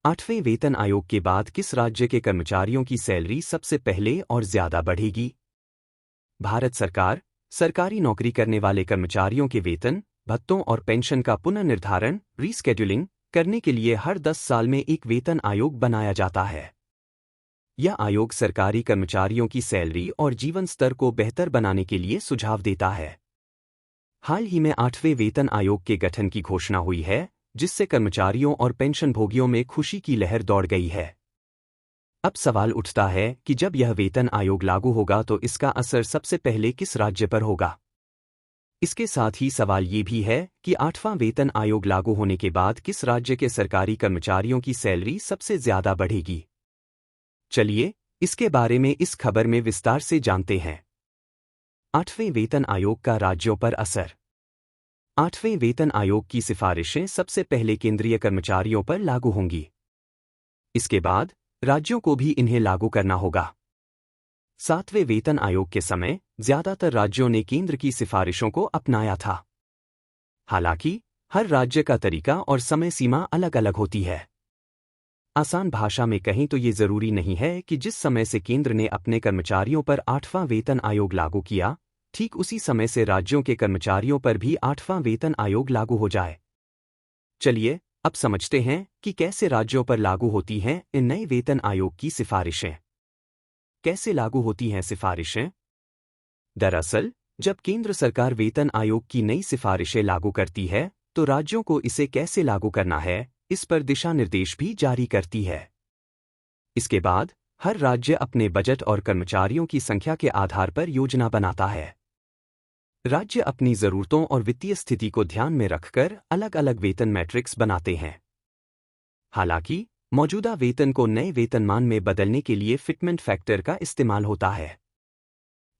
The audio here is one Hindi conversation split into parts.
8वें वेतन आयोग के बाद किस राज्य के कर्मचारियों की सैलरी सबसे पहले और ज्यादा बढ़ेगी? भारत सरकार सरकारी नौकरी करने वाले कर्मचारियों के वेतन, भत्तों और पेंशन का पुनर्निर्धारण रीस्केड्यूलिंग करने के लिए हर 10 साल में एक वेतन आयोग बनाया जाता है। यह आयोग सरकारी कर्मचारियों की सैलरी और जीवन स्तर को बेहतर बनाने के लिए सुझाव देता है। हाल ही में 8वें वेतन आयोग के गठन की घोषणा हुई है, जिससे कर्मचारियों और पेंशनभोगियों में खुशी की लहर दौड़ गई है। अब सवाल उठता है कि जब यह वेतन आयोग लागू होगा तो इसका असर सबसे पहले किस राज्य पर होगा? इसके साथ ही सवाल ये भी है कि 8वां वेतन आयोग लागू होने के बाद किस राज्य के सरकारी कर्मचारियों की सैलरी सबसे ज्यादा बढ़ेगी? चलिए, इसके बारे में इस खबर में विस्तार से जानते हैं। 8वें वेतन आयोग का राज्यों पर असर। 8वें वेतन आयोग की सिफारिशें सबसे पहले केंद्रीय कर्मचारियों पर लागू होंगी। इसके बाद राज्यों को भी इन्हें लागू करना होगा। 7वें वेतन आयोग के समय ज्यादातर राज्यों ने केंद्र की सिफारिशों को अपनाया था। हालांकि हर राज्य का तरीका और समय सीमा अलग अलग होती है। आसान भाषा में कहें तो ये जरूरी नहीं है कि जिस समय से केंद्र ने अपने कर्मचारियों पर 8वां वेतन आयोग लागू किया, ठीक उसी समय से राज्यों के कर्मचारियों पर भी 8वां वेतन आयोग लागू हो जाए। चलिए, अब समझते हैं कि कैसे राज्यों पर लागू होती हैं इन नए वेतन आयोग की सिफारिशें। कैसे लागू होती हैं सिफारिशें? दरअसल, जब केंद्र सरकार वेतन आयोग की नई सिफारिशें लागू करती है, तो राज्यों को इसे कैसे लागू करना है, इस पर दिशा निर्देश भी जारी करती है। इसके बाद हर राज्य अपने बजट और कर्मचारियों की संख्या के आधार पर योजना बनाता है। राज्य अपनी जरूरतों और वित्तीय स्थिति को ध्यान में रखकर अलग अलग वेतन मैट्रिक्स बनाते हैं। हालांकि मौजूदा वेतन को नए वेतनमान में बदलने के लिए फिटमेंट फैक्टर का इस्तेमाल होता है।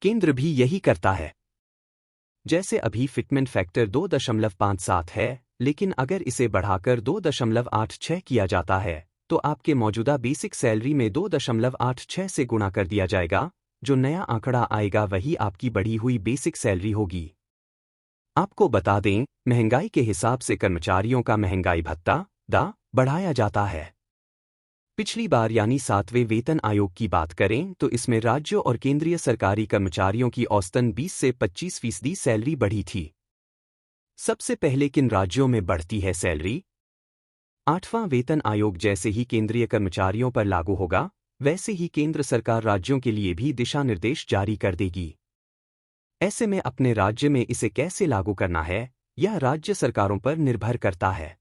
केंद्र भी यही करता है। जैसे अभी फिटमेंट फैक्टर 2.57 है, लेकिन अगर इसे बढ़ाकर 2.86 किया जाता है, तो आपके मौजूदा बेसिक सैलरी में 2.86 से गुणा कर दिया जाएगा। जो नया आंकड़ा आएगा वही आपकी बढ़ी हुई बेसिक सैलरी होगी। आपको बता दें, महंगाई के हिसाब से कर्मचारियों का महंगाई भत्ता बढ़ाया जाता है। पिछली बार यानी 7वें वेतन आयोग की बात करें तो इसमें राज्यों और केंद्रीय सरकारी कर्मचारियों की औसतन 20 से 25% सैलरी बढ़ी थी। सबसे पहले किन राज्यों में बढ़ती है सैलरी? 8वां वेतन आयोग जैसे ही केंद्रीय कर्मचारियों पर लागू होगा, वैसे ही केंद्र सरकार राज्यों के लिए भी दिशा निर्देश जारी कर देगी। ऐसे में अपने राज्य में इसे कैसे लागू करना है, यह राज्य सरकारों पर निर्भर करता है।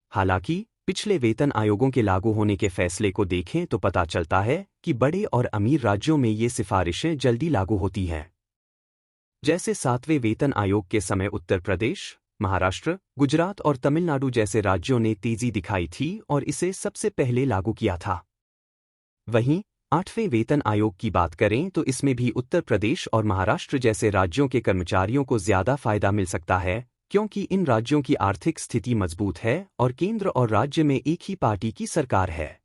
हालांकि पिछले वेतन आयोगों के लागू होने के फैसले को देखें तो पता चलता है कि बड़े और अमीर राज्यों में ये सिफारिशें जल्दी लागू होती हैं। जैसे 7वें वेतन आयोग के समय उत्तर प्रदेश, महाराष्ट्र, गुजरात और तमिलनाडु जैसे राज्यों ने तेजी दिखाई थी और इसे सबसे पहले लागू किया था। वहीं 8वें वेतन आयोग की बात करें तो इसमें भी उत्तर प्रदेश और महाराष्ट्र जैसे राज्यों के कर्मचारियों को ज्यादा फायदा मिल सकता है, क्योंकि इन राज्यों की आर्थिक स्थिति मजबूत है और केंद्र और राज्य में एक ही पार्टी की सरकार है।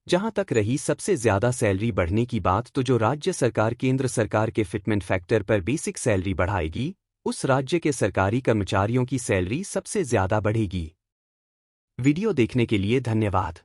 जहां तक रही सबसे ज्यादा सैलरी बढ़ने की बात, तो जो राज्य सरकार केंद्र सरकार के फिटमेंट फैक्टर पर बेसिक सैलरी बढ़ाएगी, उस राज्य के सरकारी कर्मचारियों की सैलरी सबसे ज्यादा बढ़ेगी। वीडियो देखने के लिए धन्यवाद।